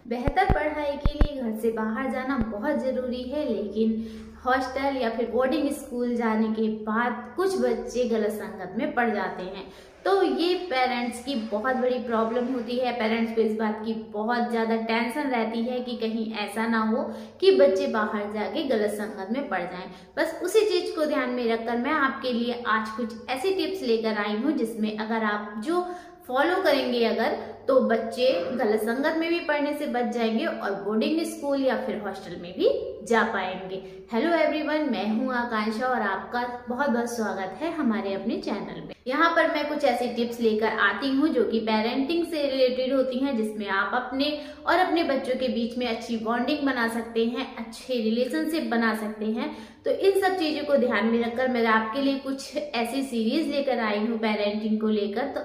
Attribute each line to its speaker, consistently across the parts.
Speaker 1: बेहतर पढ़ाई के लिए घर से बाहर जाना बहुत ज़रूरी है, लेकिन हॉस्टल या फिर बोर्डिंग स्कूल जाने के बाद कुछ बच्चे गलत संगत में पड़ जाते हैं। तो ये पेरेंट्स की बहुत बड़ी प्रॉब्लम होती है। पेरेंट्स को इस बात की बहुत ज़्यादा टेंशन रहती है कि कहीं ऐसा ना हो कि बच्चे बाहर जाके गलत संगत में पड़ जाएं। बस उसी चीज़ को ध्यान में रखकर मैं आपके लिए आज कुछ ऐसी टिप्स लेकर आई हूँ जिसमें अगर आप जो फॉलो करेंगे तो बच्चे गलत संगत में भी पढ़ने से बच जाएंगे और बोर्डिंग स्कूल या फिर हॉस्टल में भी जा पाएंगे। हेलो एवरीवन, मैं हूं आकांक्षा और आपका बहुत बहुत स्वागत है हमारे अपने चैनल में। यहाँ पर मैं कुछ ऐसी टिप्स लेकर आती हूँ जो कि पेरेंटिंग से रिलेटेड होती हैं, जिसमें आप अपने और अपने बच्चों के बीच में अच्छी बॉन्डिंग बना सकते हैं, अच्छे रिलेशनशिप बना सकते हैं। तो इन सब चीजों को ध्यान में रखकर मैं आपके लिए कुछ ऐसी सीरीज लेकर आई हूँ पेरेंटिंग को लेकर। तो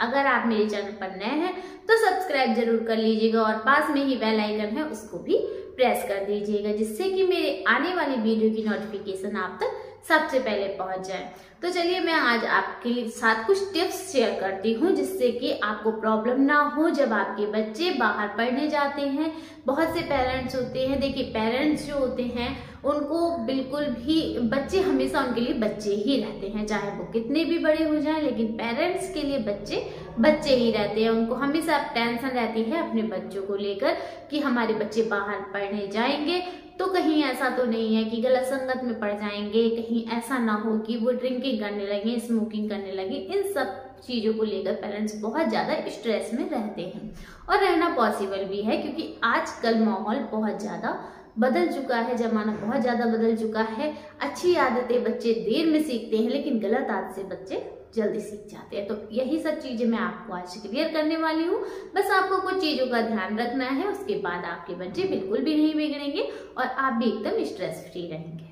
Speaker 1: अगर आप मेरे चैनल पर नए हैं तो सब्सक्राइब जरूर कर लीजिएगा और पास में ही बेल आइकन है उसको भी प्रेस कर दीजिएगा, जिससे कि मेरे आने वाली वीडियो की नोटिफिकेशन आप तक सबसे पहले पहुंच जाए। तो चलिए मैं आज आपके साथ कुछ टिप्स शेयर करती हूँ जिससे कि आपको प्रॉब्लम ना हो जब आपके बच्चे बाहर पढ़ने जाते हैं। बहुत से पेरेंट्स होते हैं, देखिए पेरेंट्स जो होते हैं उनको बिल्कुल भी बच्चे हमेशा उनके लिए बच्चे ही रहते हैं, चाहे वो कितने भी बड़े हो जाएं, लेकिन पेरेंट्स के लिए बच्चे बच्चे ही रहते हैं। उनको हमेशा टेंशन रहती है अपने बच्चों को लेकर कि हमारे बच्चे बाहर पढ़ने जाएंगे तो कहीं ऐसा तो नहीं है कि गलत संगत में पड़ जाएंगे, कहीं ऐसा ना हो कि वो ड्रिंकिंग करने लगे, स्मोकिंग करने लगे। इन सब चीजों को लेकर पेरेंट्स बहुत ज्यादा स्ट्रेस में रहते हैं और रहना पॉसिबल भी है, क्योंकि आजकल माहौल बहुत ज्यादा बदल चुका है, जमाना बहुत ज्यादा बदल चुका है। अच्छी आदतें बच्चे देर में सीखते हैं, लेकिन गलत आदत से बच्चे जल्दी सीख जाते हैं। तो यही सब चीजें मैं आपको आज क्लियर करने वाली हूँ। बस आपको कुछ चीजों का ध्यान रखना है, उसके बाद आपके बच्चे बिल्कुल भी नहीं बिगड़ेंगे और आप भी एकदम स्ट्रेस फ्री रहेंगे।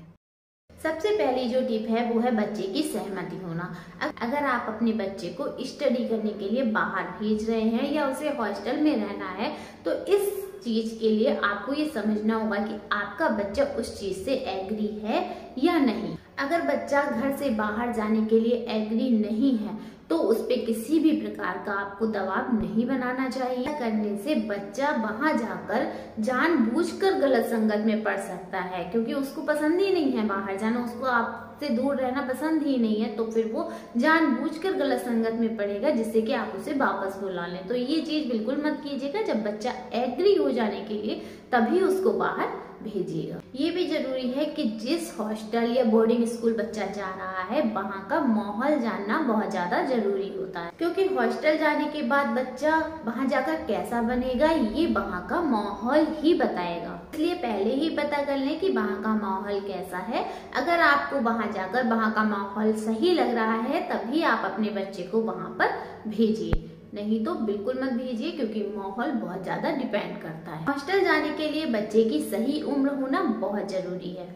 Speaker 1: सबसे पहली जो टिप है वो है बच्चे की सहमति होना। अगर आप अपने बच्चे को स्टडी करने के लिए बाहर भेज रहे हैं या उसे हॉस्टल में रहना है, तो इस चीज के लिए आपको ये समझना होगा कि आपका बच्चा उस चीज से एग्री है या नहीं। अगर बच्चा घर से बाहर जाने के लिए एग्री नहीं है तो उस पे किसी भी प्रकार का आपको दबाव नहीं बनाना चाहिए। करने से बच्चा वहां जाकर जानबूझकर गलत संगत में पड़ सकता है, क्योंकि उसको पसंद ही नहीं है बाहर जाना, उसको आपसे दूर रहना पसंद ही नहीं है, तो फिर वो जानबूझकर गलत संगत में पड़ेगा, जिससे कि आप उसे वापस बुला लें। तो ये चीज बिल्कुल मत कीजिएगा। जब बच्चा एग्री हो जाने के लिए तभी उसको बाहर भेजिएगा। ये भी जरूरी है कि जिस हॉस्टल या बोर्डिंग स्कूल बच्चा जा रहा है वहाँ का माहौल जानना बहुत ज्यादा जरूरी होता है, क्योंकि हॉस्टल जाने के बाद बच्चा वहाँ जाकर कैसा बनेगा ये वहाँ का माहौल ही बताएगा। इसलिए पहले ही पता कर लें कि वहाँ का माहौल कैसा है। अगर आपको वहाँ जाकर वहाँ का माहौल सही लग रहा है तभी आप अपने बच्चे को वहाँ पर भेजिए, नहीं तो बिल्कुल मत भेजिए, क्योंकि माहौल बहुत ज्यादा डिपेंड करता है। हॉस्टल जाने के लिए बच्चे की सही उम्र होना बहुत जरूरी है।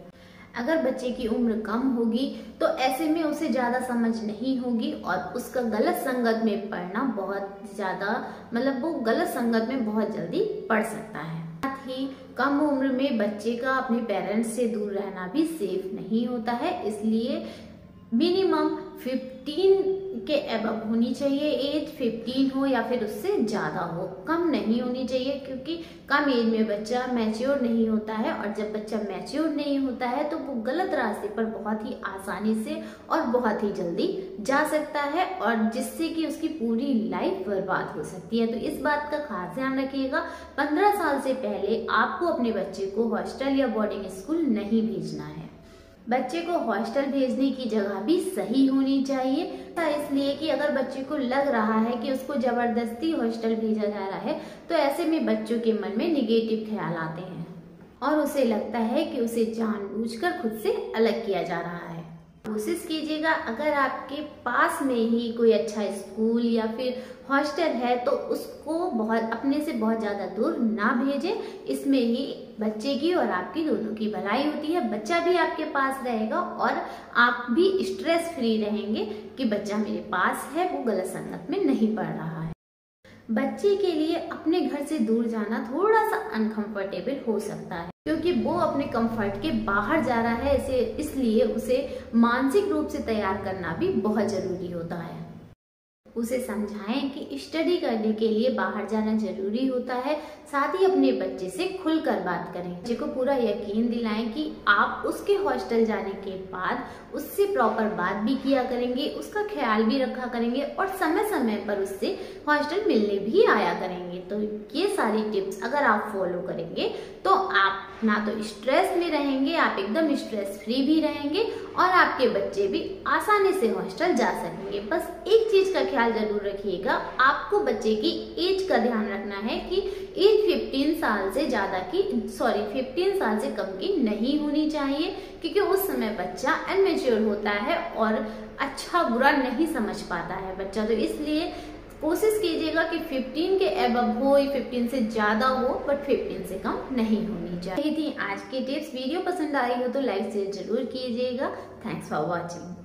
Speaker 1: अगर बच्चे की उम्र कम होगी तो ऐसे में उसे ज्यादा समझ नहीं होगी और उसका गलत संगत में पढ़ना बहुत ज्यादा वो गलत संगत में बहुत जल्दी पड़ सकता है। साथ ही कम उम्र में बच्चे का अपने पेरेंट्स से दूर रहना भी सेफ नहीं होता है, इसलिए मिनिमम 15 के अबव होनी चाहिए एज। 15 हो या फिर उससे ज्यादा हो, कम नहीं होनी चाहिए, क्योंकि कम एज में बच्चा मैच्योर नहीं होता है और जब बच्चा मैच्योर नहीं होता है तो वो गलत रास्ते पर बहुत ही आसानी से और बहुत ही जल्दी जा सकता है और जिससे कि उसकी पूरी लाइफ बर्बाद हो सकती है। तो इस बात का खास ध्यान रखिएगा। 15 साल से पहले आपको अपने बच्चे को हॉस्टल या बोर्डिंग स्कूल नहीं भेजना है। बच्चे को हॉस्टल भेजने की जगह भी सही होनी चाहिए, इसलिए कि अगर बच्चे को लग रहा है कि उसको जबरदस्ती हॉस्टल भेजा जा रहा है तो ऐसे में बच्चों के मन में निगेटिव ख्याल आते हैं और उसे लगता है कि उसे जानबूझकर खुद से अलग किया जा रहा है। कोशिश कीजिएगा अगर आपके पास में ही कोई अच्छा स्कूल या फिर हॉस्टल है तो उसको अपने से बहुत ज्यादा दूर ना भेजें। इसमें ही बच्चे की और आपकी दोनों की भलाई होती है। बच्चा भी आपके पास रहेगा और आप भी स्ट्रेस फ्री रहेंगे कि बच्चा मेरे पास है, वो गलत संगत में नहीं पड़ रहा है। बच्चे के लिए अपने घर से दूर जाना थोड़ा सा अनकंफर्टेबल हो सकता है, क्योंकि वो अपने कंफर्ट के बाहर जा रहा है, इसलिए उसे मानसिक रूप से तैयार करना भी बहुत जरूरी होता है। उसे समझाएं कि स्टडी करने के लिए बाहर जाना जरूरी होता है। साथ ही अपने बच्चे से खुलकर बात करें। बच्चे को पूरा यकीन दिलाएं कि आप उसके हॉस्टल जाने के बाद उससे प्रॉपर बात भी किया करेंगे, उसका ख्याल भी रखा करेंगे और समय समय पर उससे हॉस्टल मिलने भी आया करेंगे। तो ये सारी टिप्स अगर आप फॉलो करेंगे तो आप ना तो स्ट्रेस में रहेंगे, आप एकदम स्ट्रेस फ्री भी रहेंगे और आपके बच्चे भी आसानी से हॉस्टल जा सकेंगे। बस एक चीज का ख्याल जरूर रखिएगा, आपको बच्चे की एज का ध्यान रखना है कि एज 15 साल से ज्यादा की 15 साल से कम की नहीं होनी चाहिए, क्योंकि उस समय बच्चा इनमेच्योर होता है और अच्छा बुरा नहीं समझ पाता है बच्चा। तो इसलिए कोशिश कीजिएगा कि 15 के अबव हो, 15 से ज्यादा हो, बट 15 से कम नहीं होनी चाहिए। यही थी आज की टिप्स। वीडियो पसंद आई हो तो लाइक शेयर जरूर कीजिएगा। Thanks for watching.